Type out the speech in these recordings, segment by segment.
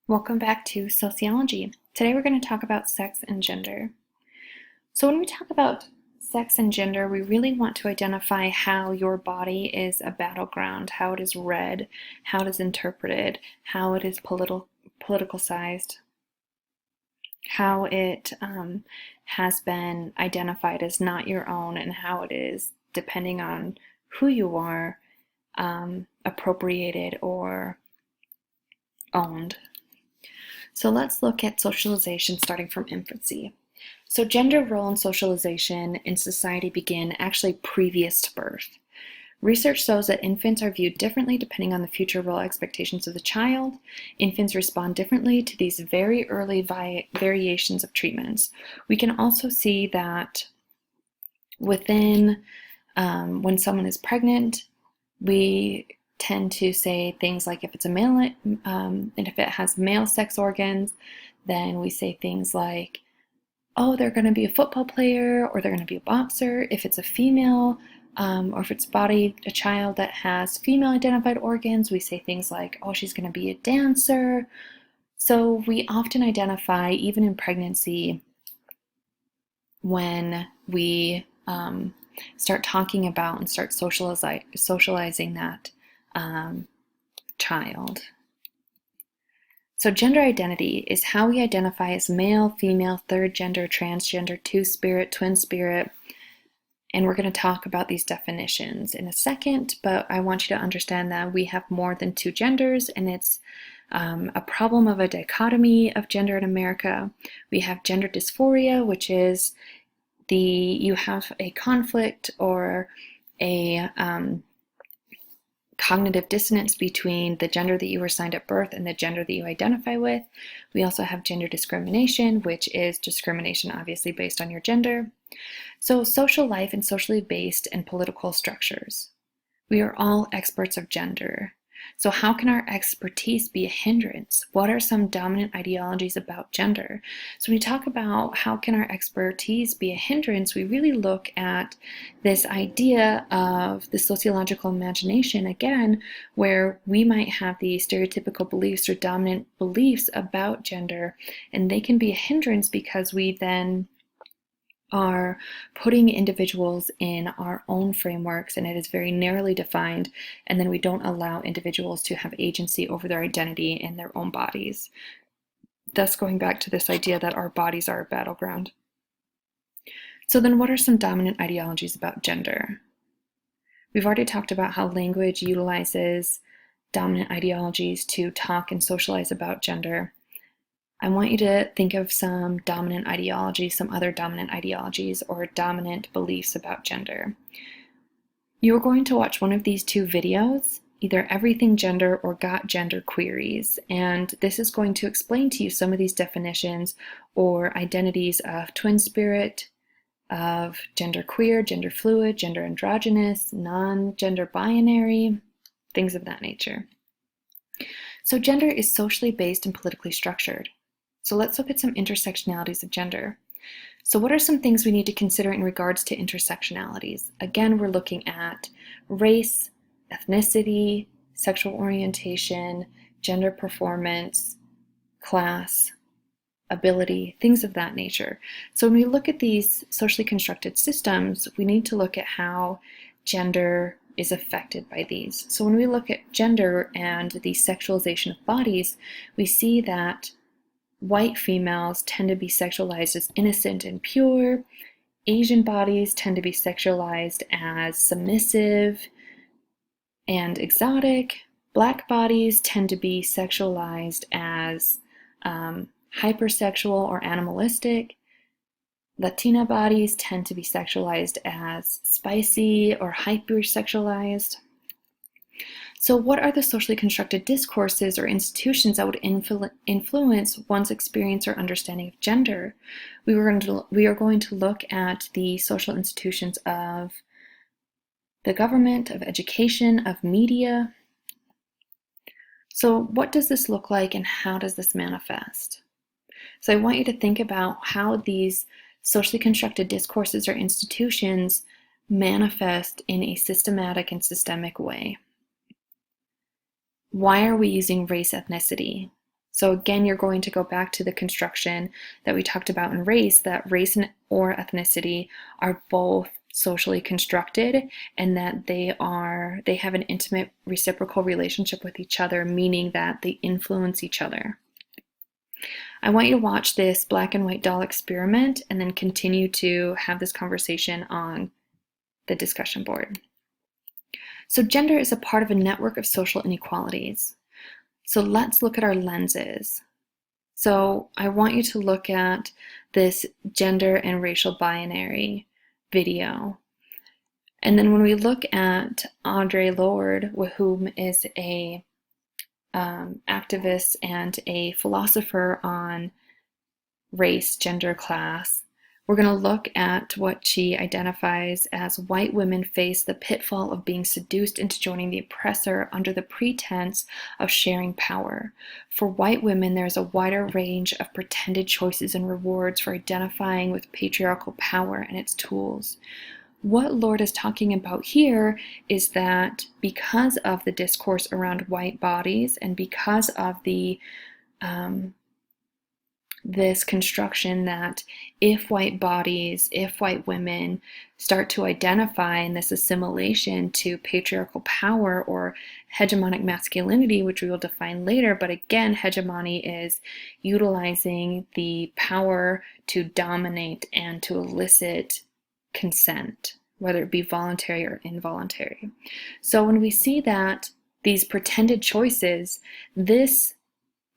Welcome back to Sociology. Today we're going to talk about sex and gender. So when we talk about sex and gender, we really want to identify how your body is a battleground, how it is read, how it is interpreted, how it is politicalized, how it has been identified as not your own, and how it is, depending on who you are, appropriated or owned. So let's look at socialization starting from infancy. So gender role and socialization in society begin actually previous to birth. Research shows that infants are viewed differently depending on the future role expectations of the child. Infants respond differently to these very early variations of treatments. We can also see that within when someone is pregnant, we tend to say things like if it's a male, and if it has male sex organs, then we say things like, oh, they're going to be a football player or they're going to be a boxer. If it's a female, or if it's a child that has female identified organs, we say things like, oh, she's going to be a dancer. So we often identify, even in pregnancy, when we start talking about and start socializing that child. So gender identity is how we identify as male, female, third gender, transgender, two-spirit, twin spirit, and we're going to talk about these definitions in a second, but I want you to understand that we have more than two genders, and it's a problem of a dichotomy of gender in America. We have gender dysphoria, which is you have a conflict or a cognitive dissonance between the gender that you were assigned at birth and the gender that you identify with. We also have gender discrimination, which is discrimination obviously based on your gender. So social life and socially based and political structures. We are all experts of gender. So how can our expertise be a hindrance? What are some dominant ideologies about gender? So when we talk about how can our expertise be a hindrance, we really look at this idea of the sociological imagination, again, where we might have these stereotypical beliefs or dominant beliefs about gender, and they can be a hindrance because we then are putting individuals in our own frameworks, and it is very narrowly defined, and then we don't allow individuals to have agency over their identity in their own bodies. Thus going back to this idea that our bodies are a battleground. So then what are some dominant ideologies about gender? We've already talked about how language utilizes dominant ideologies to talk and socialize about gender. I want you to think of some dominant ideologies, some other dominant ideologies or dominant beliefs about gender. You're going to watch one of these two videos, either Everything Gender or Got Gender Queries, and this is going to explain to you some of these definitions or identities of twin spirit, of gender queer, gender fluid, gender androgynous, non-gender binary, things of that nature. So gender is socially based and politically structured. So let's look at some intersectionalities of gender. So what are some things we need to consider in regards to intersectionalities? Again, we're looking at race, ethnicity, sexual orientation, gender performance, class, ability, things of that nature. So when we look at these socially constructed systems, we need to look at how gender is affected by these. So when we look at gender and the sexualization of bodies, we see that white females tend to be sexualized as innocent and pure. Asian bodies tend to be sexualized as submissive and exotic. Black bodies tend to be sexualized as hypersexual or animalistic. Latina bodies tend to be sexualized as spicy or hypersexualized. So what are the socially constructed discourses or institutions that would influence one's experience or understanding of gender? We are going to look at the social institutions of the government, of education, of media. So what does this look like and how does this manifest? So I want you to think about how these socially constructed discourses or institutions manifest in a systematic and systemic way. Why are we using race ethnicity? So again, you're going to go back to the construction that we talked about in race, that race or ethnicity are both socially constructed, and that they have an intimate reciprocal relationship with each other, meaning that they influence each other. I want you to watch this black and white doll experiment and then continue to have this conversation on the discussion board. So gender is a part of a network of social inequalities. So let's look at our lenses. So I want you to look at this gender and racial binary video. And then when we look at Audre Lorde, whom is a activist and a philosopher on race, gender, class, we're going to look at what she identifies as white women face the pitfall of being seduced into joining the oppressor under the pretense of sharing power. For white women, there is a wider range of pretended choices and rewards for identifying with patriarchal power and its tools. What Lorde is talking about here is that because of the discourse around white bodies and because of the this construction that if white bodies, if white women start to identify in this assimilation to patriarchal power or hegemonic masculinity, which we will define later, but again, hegemony is utilizing the power to dominate and to elicit consent, whether it be voluntary or involuntary. So when we see that these pretended choices, this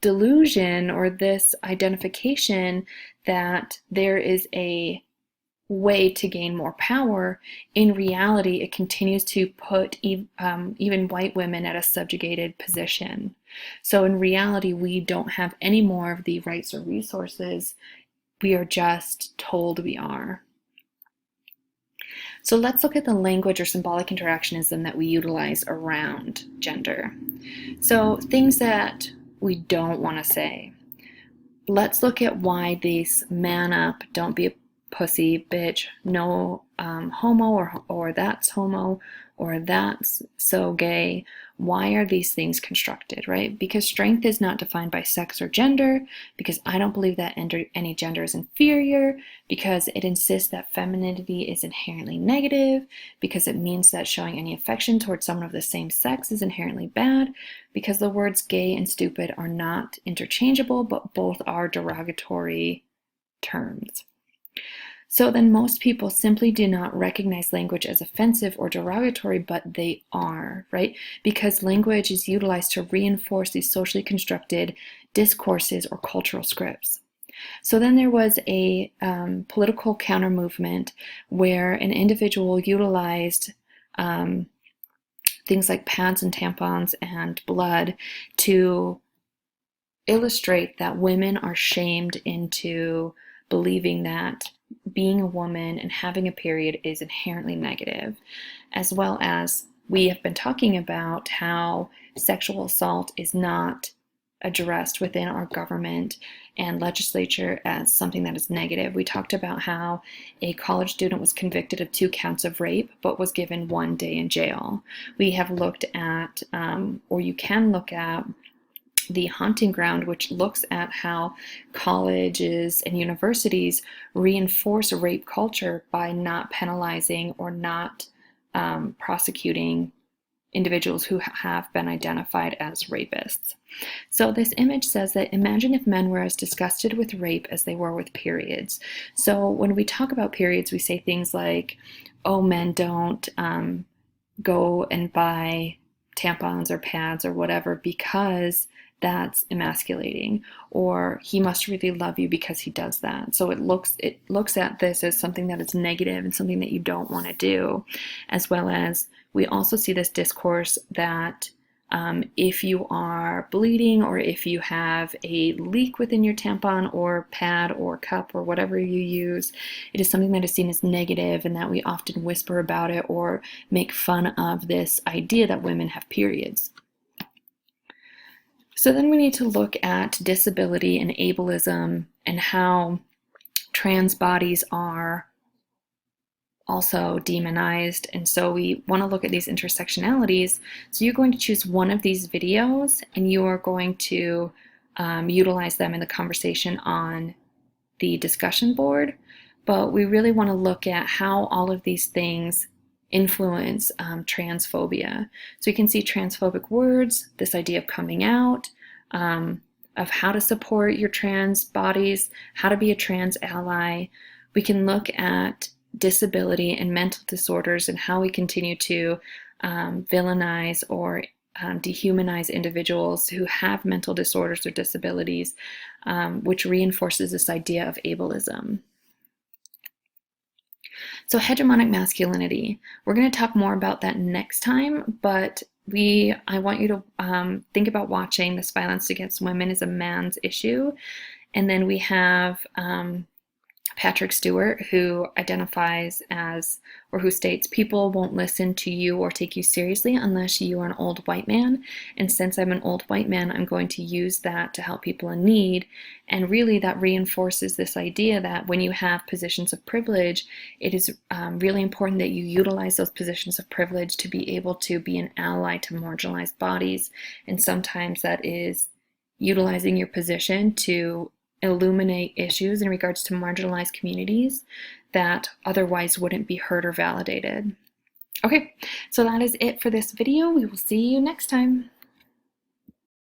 delusion or this identification that there is a way to gain more power, in reality, it continues to put even white women at a subjugated position. So in reality, we don't have any more of the rights or resources. We are just told we are. So let's look at the language or symbolic interactionism that we utilize around gender. So things that we don't want to say. Let's look at why these man up, don't be a pussy, bitch, no homo, or that's homo, or that's so gay. Why are these things constructed, right? Because strength is not defined by sex or gender, because I don't believe that any gender is inferior, because it insists that femininity is inherently negative, because it means that showing any affection towards someone of the same sex is inherently bad, because the words gay and stupid are not interchangeable, but both are derogatory terms. So then most people simply do not recognize language as offensive or derogatory, but they are, right? Because language is utilized to reinforce these socially constructed discourses or cultural scripts. So then there was a political counter movement where an individual utilized things like pads and tampons and blood to illustrate that women are shamed into believing that being a woman and having a period is inherently negative, as well as we have been talking about how sexual assault is not addressed within our government and legislature as something that is negative. We talked about how a college student was convicted of 2 counts of rape but was given 1 day in jail. We have looked at, or you can look at, the Hunting Ground, which looks at how colleges and universities reinforce rape culture by not penalizing or not prosecuting individuals who have been identified as rapists. So this image says that imagine if men were as disgusted with rape as they were with periods. So when we talk about periods, we say things like, oh, men don't go and buy tampons or pads or whatever because that's emasculating, or he must really love you because he does that. So it looks at this as something that is negative and something that you don't want to do, as well as we also see this discourse that if you are bleeding or if you have a leak within your tampon or pad or cup or whatever you use, it is something that is seen as negative and that we often whisper about it or make fun of this idea that women have periods. So then we need to look at disability and ableism and how trans bodies are also demonized. And so we want to look at these intersectionalities. So you're going to choose one of these videos and you are going to utilize them in the conversation on the discussion board, but we really want to look at how all of these things influence transphobia. So you can see transphobic words, this idea of coming out, of how to support your trans bodies, how to be a trans ally. We can look at disability and mental disorders and how we continue to villainize or dehumanize individuals who have mental disorders or disabilities, which reinforces this idea of ableism. So hegemonic masculinity, we're going to talk more about that next time, but I want you to think about watching This Violence Against Women is a Man's Issue. And then we have Patrick Stewart, who identifies as, or who states, people won't listen to you or take you seriously unless you are an old white man. And since I'm an old white man, I'm going to use that to help people in need. And really that reinforces this idea that when you have positions of privilege, it is really important that you utilize those positions of privilege to be able to be an ally to marginalized bodies. And sometimes that is utilizing your position to illuminate issues in regards to marginalized communities that otherwise wouldn't be heard or validated. Okay, so that is it for this video. We will see you next time.